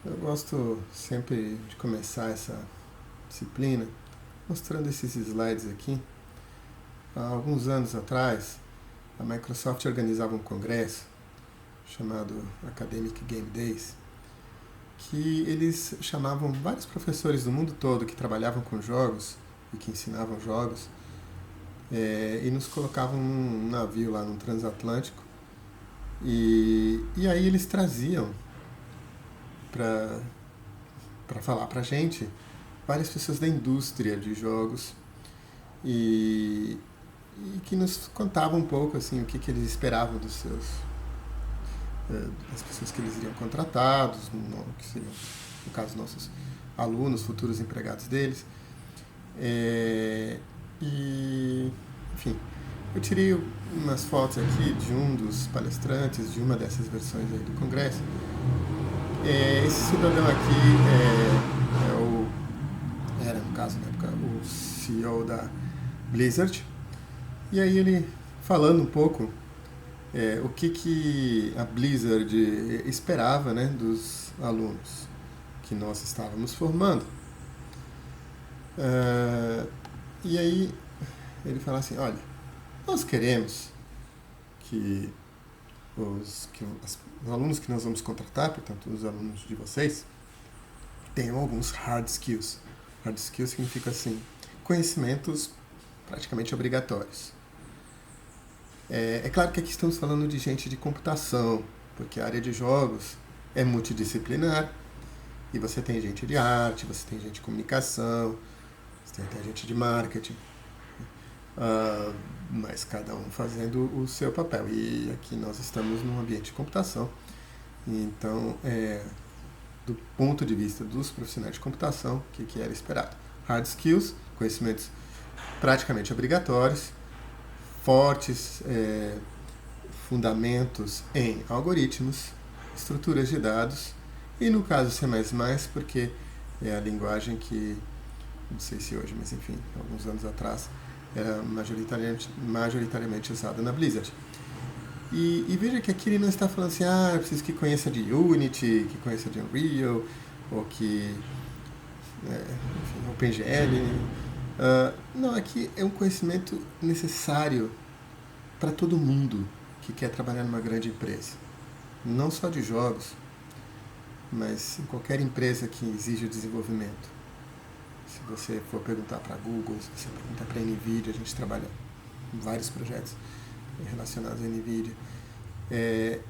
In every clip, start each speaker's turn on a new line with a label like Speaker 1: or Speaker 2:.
Speaker 1: Eu gosto sempre de começar essa disciplina mostrando esses slides aqui. Há alguns anos atrás, a Microsoft organizava um congresso chamado Academic Game Days, que eles chamavam vários professores do mundo todo que trabalhavam com jogos e que ensinavam jogos, e nos colocavam num navio lá, num transatlântico, e aí eles traziam para falar pra gente várias pessoas da indústria de jogos e, e que nos contavam um pouco assim o que eles esperavam dos seus das pessoas que eles iriam contratados, que seriam no caso nossos alunos, futuros empregados deles. É, e enfim, eu tirei umas fotos aqui de um dos palestrantes de uma dessas versões aí do congresso. Esse cidadão aqui era no caso na época o CEO da Blizzard. E aí ele falando um pouco o que a Blizzard esperava, né, dos alunos que nós estávamos formando. E aí ele fala assim, olha, nós queremos que os alunos que nós vamos contratar, portanto os alunos de vocês, tenham alguns hard skills. Hard skills significa assim, conhecimentos praticamente obrigatórios. É claro que aqui estamos falando de gente de computação, porque a área de jogos é multidisciplinar, e você tem gente de arte, você tem gente de comunicação, você tem até gente de marketing, mas cada um fazendo o seu papel. E aqui nós estamos num ambiente de computação, então, do ponto de vista dos profissionais de computação, o que era esperado? Hard skills, conhecimentos praticamente obrigatórios, fortes fundamentos em algoritmos, estruturas de dados e no caso C++, porque é a linguagem que, não sei se hoje, mas enfim, alguns anos atrás, era majoritariamente usada na Blizzard. E veja que aqui ele não está falando assim, eu preciso que conheça de Unity, que conheça de Unreal, ou que, enfim, OpenGL. Não, aqui é um conhecimento necessário para todo mundo que quer trabalhar numa grande empresa. Não só de jogos, mas em qualquer empresa que exija desenvolvimento. Se você for perguntar para a Google, se você perguntar para a NVIDIA, a gente trabalha em vários projetos relacionados à NVIDIA.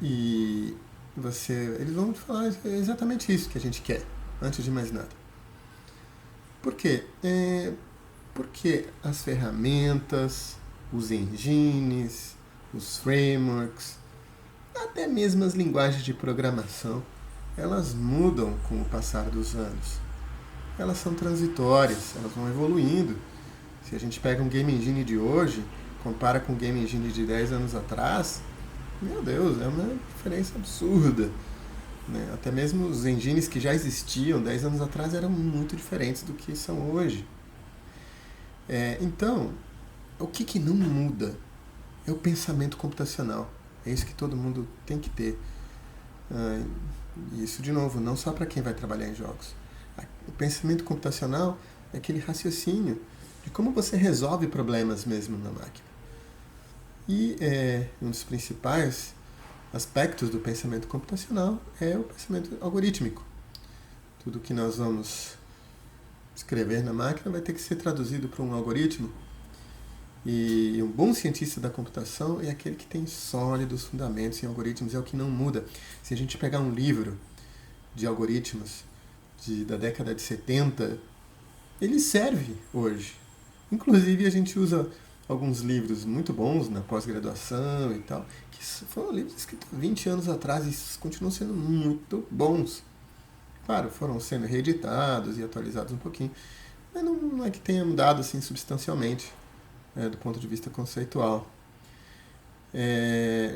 Speaker 1: E eles vão te falar exatamente isso que a gente quer, antes de mais nada. Por quê? Porque as ferramentas, os engines, os frameworks, até mesmo as linguagens de programação, elas mudam com o passar dos anos. Elas são transitórias, elas vão evoluindo. Se a gente pega um game engine de hoje, compara com um game engine de 10 anos atrás, meu Deus, é uma diferença absurda. Né? Até mesmo os engines que já existiam 10 anos atrás eram muito diferentes do que são hoje. Então, o que não muda é o pensamento computacional. É isso que todo mundo tem que ter. Isso, de novo, não só para quem vai trabalhar em jogos. O pensamento computacional é aquele raciocínio de como você resolve problemas mesmo na máquina. E um dos principais aspectos do pensamento computacional é o pensamento algorítmico. Tudo que nós vamos escrever na máquina vai ter que ser traduzido para um algoritmo. E um bom cientista da computação é aquele que tem sólidos fundamentos em algoritmos, é o que não muda. Se a gente pegar um livro de algoritmos da década de 70, ele serve hoje. Inclusive a gente usa alguns livros muito bons na pós-graduação e tal, que foram livros escritos 20 anos atrás e continuam sendo muito bons. Claro, foram sendo reeditados e atualizados um pouquinho, mas não é que tenha mudado assim substancialmente, do ponto de vista conceitual.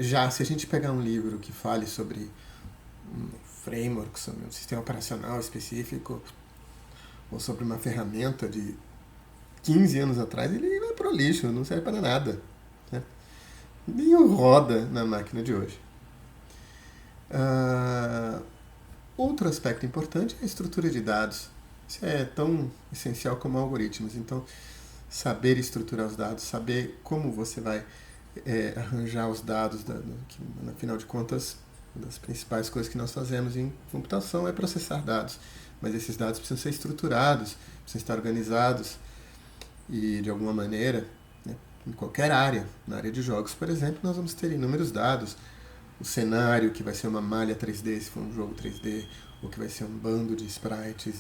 Speaker 1: Já se a gente pegar um livro que fale sobre um framework, sobre um sistema operacional específico, ou sobre uma ferramenta de 15 anos atrás, ele vai pro lixo, não serve para nada. Né? Nem roda na máquina de hoje. Outro aspecto importante é a estrutura de dados. Isso é tão essencial como algoritmos. Então, saber estruturar os dados, saber como você vai arranjar os dados, que, no final de contas, uma das principais coisas que nós fazemos em computação é processar dados. Mas esses dados precisam ser estruturados, precisam estar organizados e, de alguma maneira, né, em qualquer área, na área de jogos, por exemplo, nós vamos ter inúmeros dados. O cenário, que vai ser uma malha 3D se for um jogo 3D, ou que vai ser um bando de sprites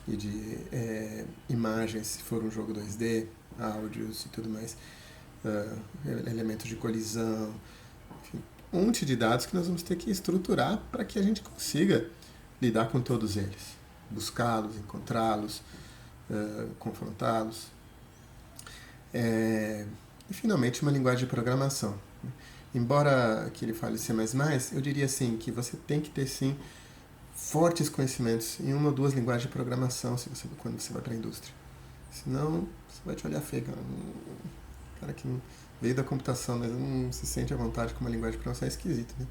Speaker 1: e de imagens se for um jogo 2D, áudios e tudo mais, elementos de colisão, enfim, um monte de dados que nós vamos ter que estruturar para que a gente consiga lidar com todos eles, buscá-los, encontrá-los, confrontá-los. E finalmente uma linguagem de programação. Embora aqui ele fale C++, eu diria assim que você tem que ter sim fortes conhecimentos em uma ou duas linguagens de programação quando você vai para a indústria. Senão, você vai te olhar feio, cara. Um cara que veio da computação, mas não se sente à vontade com uma linguagem de programação é esquisito, né?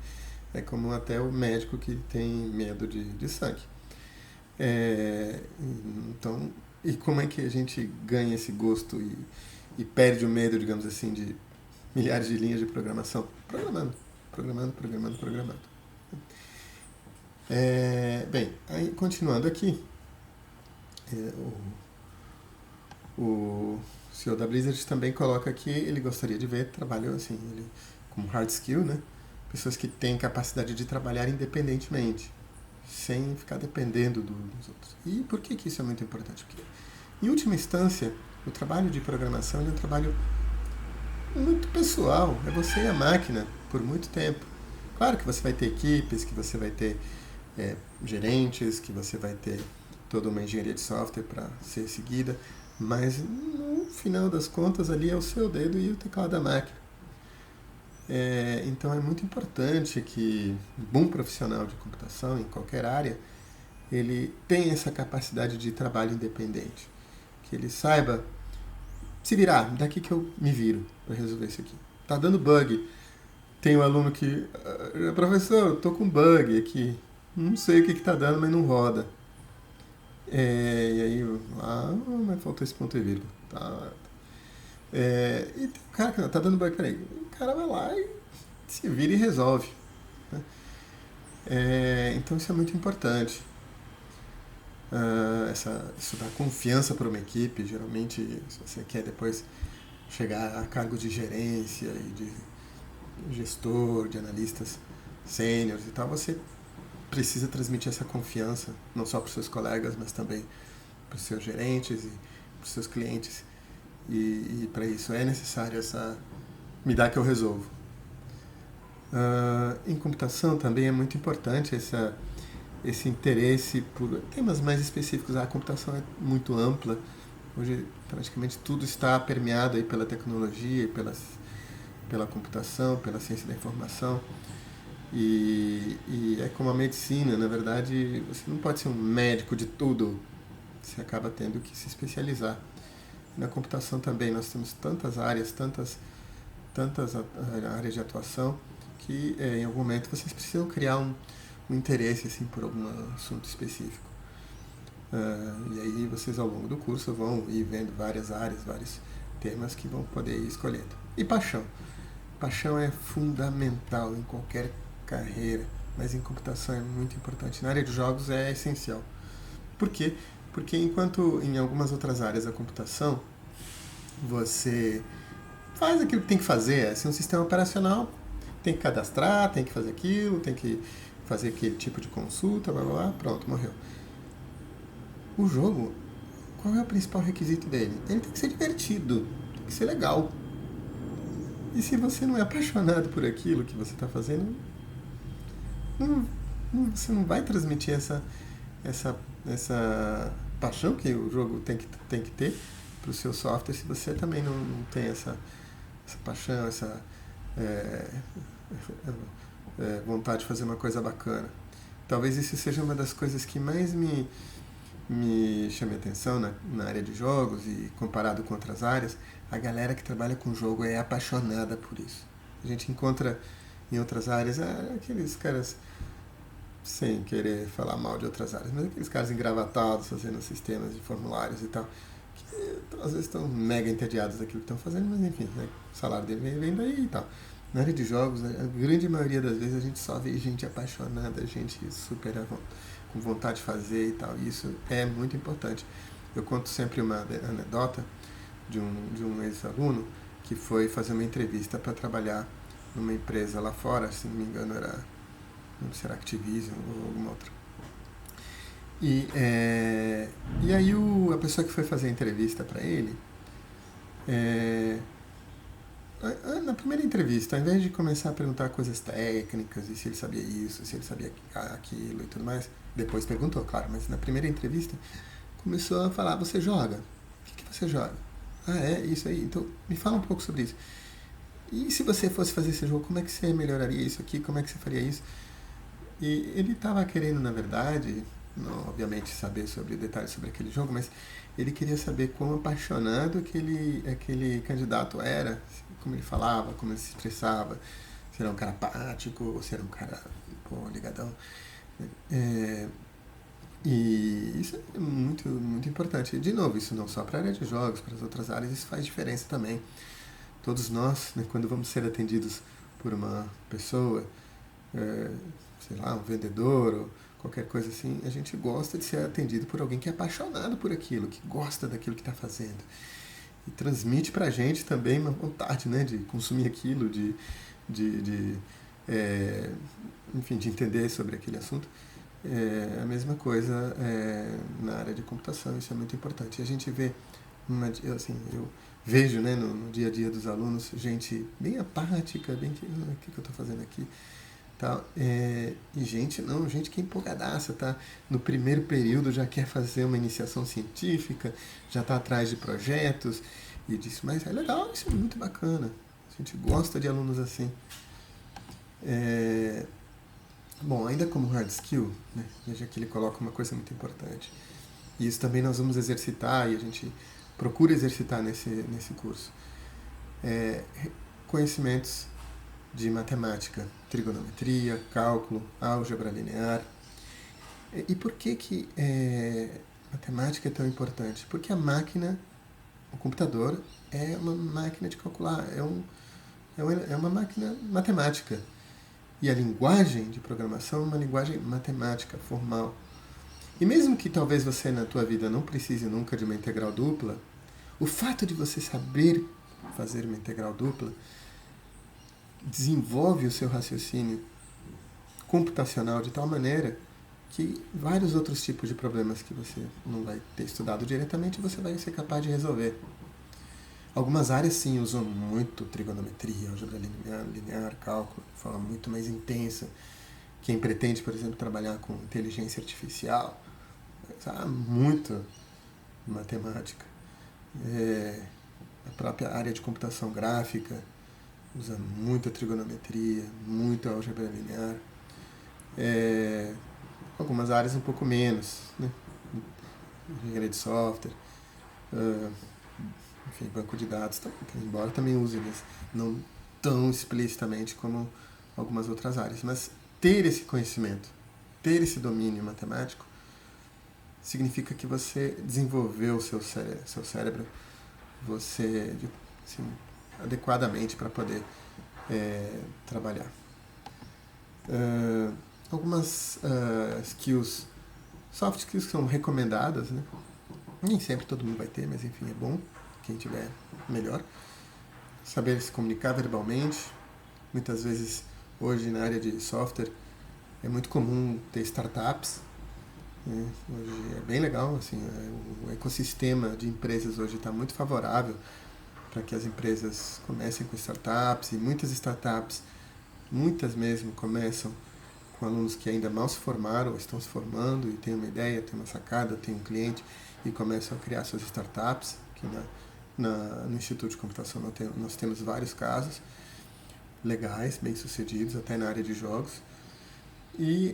Speaker 1: É como até o médico que tem medo de sangue. Então, e como é que a gente ganha esse gosto e perde o medo, digamos assim, de milhares de linhas de programação? Programando. Bem, aí continuando aqui, o CEO da Blizzard também coloca que ele gostaria de ver trabalho assim, como hard skill, né? Pessoas que têm capacidade de trabalhar independentemente, sem ficar dependendo dos outros. E por que isso é muito importante? Porque, em última instância, o trabalho de programação é um trabalho muito pessoal, é você e a máquina por muito tempo. Claro que você vai ter equipes, que você vai ter gerentes, que você vai ter toda uma engenharia de software para ser seguida, mas no final das contas ali é o seu dedo e o teclado da máquina. Então é muito importante que um bom profissional de computação em qualquer área ele tenha essa capacidade de trabalho independente, que ele saiba se virar, daqui que eu me viro para resolver isso aqui. Tá dando bug. Tem um aluno que, professor, eu tô com bug aqui, não sei o que tá dando, mas não roda. E aí, mas faltou esse ponto e vírgula. Tá. E tem um cara que tá dando bug, peraí. O cara vai lá e se vira e resolve. Né? Então isso é muito importante. Isso dá confiança para uma equipe. Geralmente, se você quer depois chegar a cargo de gerência e de gestor, de analistas sêniores e tal, você precisa transmitir essa confiança, não só para os seus colegas, mas também para os seus gerentes e para os seus clientes. E para isso é necessário essa me dá que eu resolvo. Em computação também é muito importante esse interesse por temas mais específicos. A computação é muito ampla. Hoje praticamente tudo está permeado aí pela tecnologia, pela computação, pela ciência da informação. E é como a medicina, na verdade, você não pode ser um médico de tudo. Você acaba tendo que se especializar. Na computação também nós temos tantas áreas, tantas áreas de atuação, que em algum momento vocês precisam criar um interesse assim, por algum assunto específico. E aí vocês ao longo do curso vão ir vendo várias áreas, vários temas que vão poder ir escolhendo. E paixão. Paixão é fundamental em qualquer carreira, mas em computação é muito importante. Na área de jogos é essencial. Por quê? Porque enquanto em algumas outras áreas da computação você faz aquilo que tem que fazer, assim, um sistema operacional tem que cadastrar, tem que fazer aquilo, tem que fazer aquele tipo de consulta, blá blá blá, pronto, morreu. O jogo, qual é o principal requisito dele? Ele tem que ser divertido, tem que ser legal. E se você não é apaixonado por aquilo que você está fazendo, você não vai transmitir essa paixão que o jogo tem que ter para o seu software se você também não tem essa paixão, essa vontade de fazer uma coisa bacana. Talvez isso seja uma das coisas que mais me chame a atenção na área de jogos e comparado com outras áreas. A galera que trabalha com jogo é apaixonada por isso. A gente encontra em outras áreas aqueles caras sem querer falar mal de outras áreas, mas aqueles caras engravatados fazendo sistemas de formulários e tal, que às vezes estão mega entediados daquilo que estão fazendo, mas enfim, né, o salário dele vem daí e tal. Na área de jogos, né, a grande maioria das vezes a gente só vê gente apaixonada, gente super com vontade de fazer e tal, e isso é muito importante. Eu conto sempre uma anedota de um ex-aluno que foi fazer uma entrevista para trabalhar numa empresa lá fora, se não me engano era, não sei se era Activision ou alguma outra. E aí a pessoa que foi fazer a entrevista para ele, na primeira entrevista, ao invés de começar a perguntar coisas técnicas, e se ele sabia isso, se ele sabia aquilo e tudo mais, depois perguntou, claro, mas na primeira entrevista começou a falar, você joga? O que você joga? Ah, é? Isso aí? Então, me fala um pouco sobre isso. E se você fosse fazer esse jogo, como é que você melhoraria isso aqui? Como é que você faria isso? E ele estava querendo, na verdade, não, obviamente, saber sobre detalhes sobre aquele jogo, mas ele queria saber quão apaixonado aquele candidato era, como ele falava, como ele se expressava, se era um cara apático ou se era um cara ligadão. E isso é muito, muito importante. De novo, isso não só para a área de jogos, para as outras áreas, isso faz diferença também. Todos nós, né, quando vamos ser atendidos por uma pessoa, sei lá, um vendedor ou qualquer coisa assim, a gente gosta de ser atendido por alguém que é apaixonado por aquilo, que gosta daquilo que está fazendo. E transmite pra gente também uma vontade, né, de consumir aquilo, enfim, de entender sobre aquele assunto. A mesma coisa na área de computação, isso é muito importante. E a gente vê, eu vejo, né, no dia a dia dos alunos, gente bem apática, bem que, o que eu estou fazendo aqui? Tal. E gente que é empolgadaça, tá? No primeiro período já quer fazer uma iniciação científica, já está atrás de projetos, e disse, mas é legal, isso é muito bacana. A gente gosta de alunos assim. Bom, ainda como hard skill, né, veja que ele coloca uma coisa muito importante. E isso também nós vamos exercitar, e a gente procura exercitar nesse curso. Conhecimentos de matemática, trigonometria, cálculo, álgebra linear. E por que matemática é tão importante? Porque a máquina, o computador, é uma máquina de calcular, é uma máquina matemática. E a linguagem de programação é uma linguagem matemática, formal. E mesmo que talvez você na tua vida não precise nunca de uma integral dupla, o fato de você saber fazer uma integral dupla desenvolve o seu raciocínio computacional de tal maneira que vários outros tipos de problemas que você não vai ter estudado diretamente, você vai ser capaz de resolver. Algumas áreas sim usam muito trigonometria, álgebra linear, cálculo, de forma muito mais intensa. Quem pretende, por exemplo, trabalhar com inteligência artificial, sabe muito matemática. A própria área de computação gráfica usa muita trigonometria, muita álgebra linear. Algumas áreas um pouco menos, né? Engenharia de software, enfim, banco de dados, embora também use, mas não tão explicitamente como algumas outras áreas. Mas ter esse conhecimento, ter esse domínio matemático, significa que você desenvolveu o seu cérebro, você, assim, adequadamente para poder trabalhar. Algumas skills, soft skills que são recomendadas, né? Nem sempre todo mundo vai ter, mas enfim, é bom. Quem tiver, melhor. Saber se comunicar verbalmente. Muitas vezes, hoje na área de software, é muito comum ter startups. Né? Hoje é bem legal, assim, o ecossistema de empresas hoje está muito favorável para que as empresas comecem com startups, e muitas startups, muitas mesmo, começam com alunos que ainda mal se formaram, ou estão se formando, e têm uma ideia, têm uma sacada, têm um cliente, e começam a criar suas startups. Aqui no Instituto de Computação nós temos vários casos legais, bem-sucedidos, até na área de jogos. E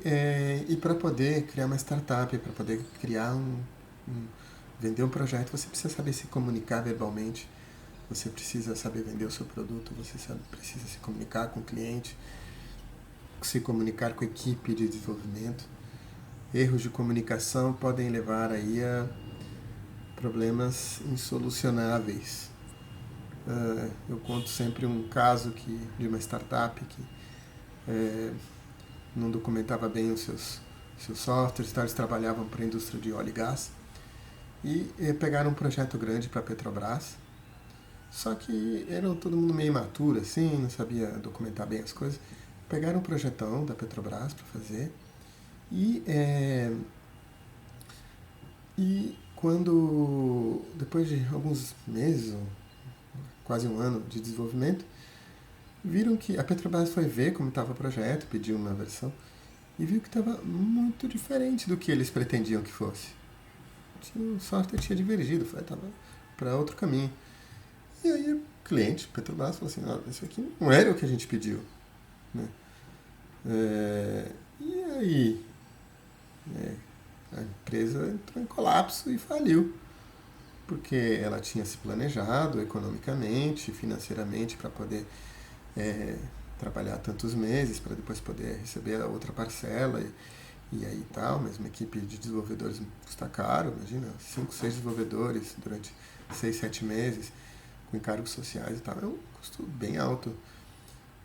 Speaker 1: para poder criar uma startup, para poder criar vender um projeto, você precisa saber se comunicar verbalmente, você precisa saber vender o seu produto, você precisa se comunicar com o cliente, se comunicar com a equipe de desenvolvimento. Erros de comunicação podem levar aí a problemas insolucionáveis. Eu conto sempre um caso de uma startup que não documentava bem os seus softwares, eles trabalhavam para a indústria de óleo e gás, e pegaram um projeto grande para a Petrobras, só que era todo mundo meio imaturo, assim, não sabia documentar bem as coisas. Pegaram um projetão da Petrobras para fazer, e quando, depois de alguns meses, ou quase um ano de desenvolvimento, viram que a Petrobras foi ver como estava o projeto, pediu uma versão, e viu que estava muito diferente do que eles pretendiam que fosse. O software tinha divergido, estava para outro caminho. E aí o cliente, Petrobras, falou assim, isso aqui não era o que a gente pediu. Né? E aí a empresa entrou em colapso e faliu, porque ela tinha se planejado economicamente, financeiramente, para poder trabalhar tantos meses, para depois poder receber a outra parcela, e aí tal, mas uma equipe de desenvolvedores custa caro, imagina, 5, 6 desenvolvedores durante 6, 7 meses, com encargos sociais e tal, é um custo bem alto.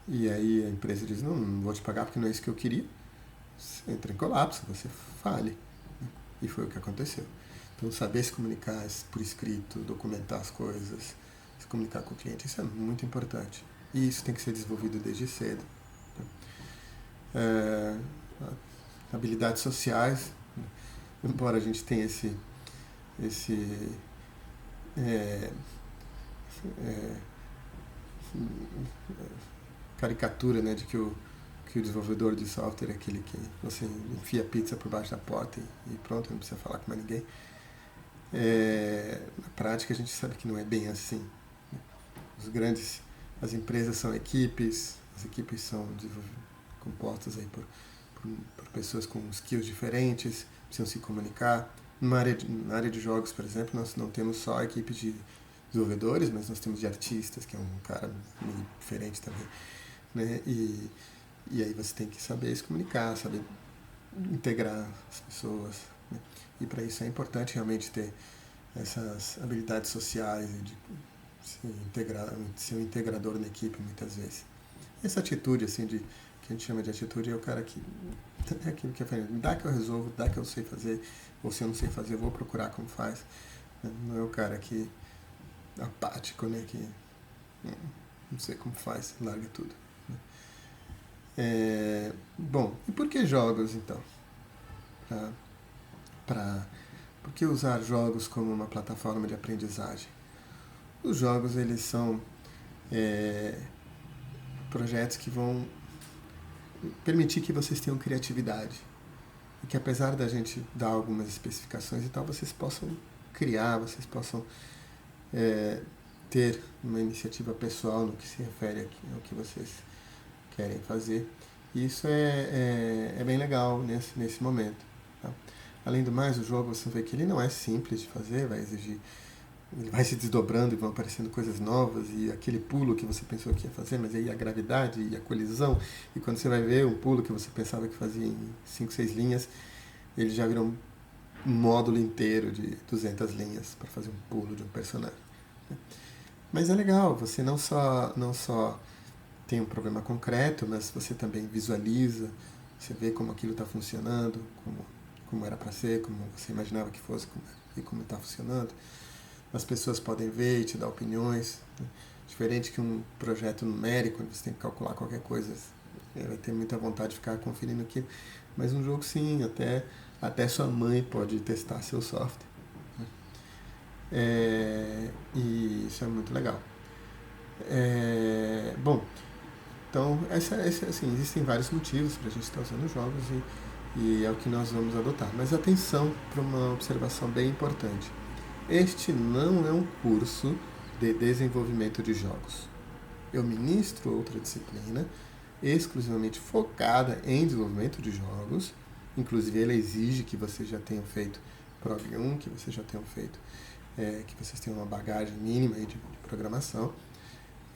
Speaker 1: E aí a empresa diz, não vou te pagar porque não é isso que eu queria. Você entra em colapso, você fale. E foi o que aconteceu. Então, saber se comunicar por escrito, documentar as coisas, se comunicar com o cliente, isso é muito importante. E isso tem que ser desenvolvido desde cedo. Habilidades sociais, embora a gente tenha esse caricatura, né, de que o desenvolvedor de software é aquele que você enfia pizza por baixo da porta e pronto, não precisa falar com mais ninguém. Na prática a gente sabe que não é bem assim. As empresas são equipes, as equipes são compostas aí por pessoas com skills diferentes, precisam se comunicar. Na área de jogos, por exemplo, nós não temos só a equipe de desenvolvedores, mas nós temos de artistas, que é um cara meio diferente também. Né? E aí você tem que saber se comunicar, saber integrar as pessoas. Né? E para isso é importante realmente ter essas habilidades sociais e de ser um integrador na equipe muitas vezes. Essa atitude, assim, que a gente chama de atitude, é o cara que é aquilo que é diferente. Dá que eu resolvo, dá que eu sei fazer, ou se eu não sei fazer, eu vou procurar como faz. Não é o cara que apático, né, que não sei como faz, larga tudo. Bom, e por que jogos, então? Por que usar jogos como uma plataforma de aprendizagem? Os jogos, eles são projetos que vão permitir que vocês tenham criatividade. E que apesar da gente dar algumas especificações e tal, vocês possam criar, vocês possam ter uma iniciativa pessoal no que se refere ao que vocês querem fazer. E isso é bem legal nesse momento. Tá? Além do mais, o jogo, você vê que ele não é simples de fazer, ele vai se desdobrando e vão aparecendo coisas novas, e aquele pulo que você pensou que ia fazer, mas aí a gravidade e a colisão, e quando você vai ver um pulo que você pensava que fazia em 5, 6 linhas, ele já virou um módulo inteiro de 200 linhas para fazer um pulo de um personagem. Mas é legal, você não só tem um problema concreto, mas você também visualiza, você vê como aquilo está funcionando, como era para ser, como você imaginava que fosse e como está funcionando. As pessoas podem ver e te dar opiniões. Né? Diferente que um projeto numérico, onde você tem que calcular qualquer coisa, vai ter muita vontade de ficar conferindo aquilo. Mas um jogo, sim, até sua mãe pode testar seu software. E isso é muito legal. Bom, então, assim, existem vários motivos para a gente estar usando jogos e é o que nós vamos adotar. Mas atenção para uma observação bem importante. Este não é um curso de desenvolvimento de jogos. Eu ministro outra disciplina exclusivamente focada em desenvolvimento de jogos. Inclusive, ela exige que vocês já tenham feito Prog 1, que vocês já tenham feito, que vocês tenham uma bagagem mínima aí de programação.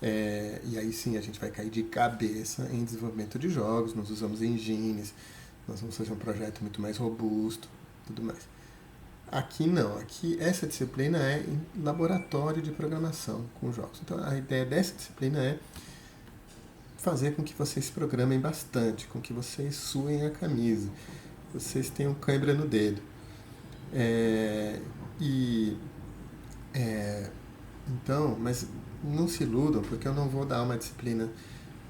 Speaker 1: E aí sim a gente vai cair de cabeça em desenvolvimento de jogos, nós usamos engines, nós vamos fazer um projeto muito mais robusto, tudo mais. Aqui não, aqui essa disciplina é em laboratório de programação com jogos. Então a ideia dessa disciplina é fazer com que vocês programem bastante, com que vocês suem a camisa, vocês tenham cãibra no dedo. Então, mas não se iludam, porque eu não vou dar uma disciplina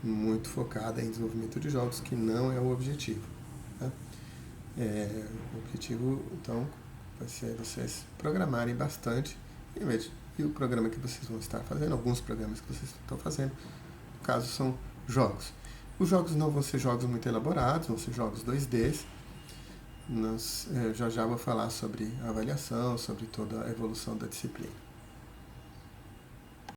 Speaker 1: muito focada em desenvolvimento de jogos, que não é o objetivo. Tá? O objetivo, então, vai ser vocês programarem bastante, e o programa que vocês vão estar fazendo, alguns programas que vocês estão fazendo, no caso, são jogos. Os jogos não vão ser jogos muito elaborados, vão ser jogos 2D. Já vou falar sobre a avaliação, sobre toda a evolução da disciplina.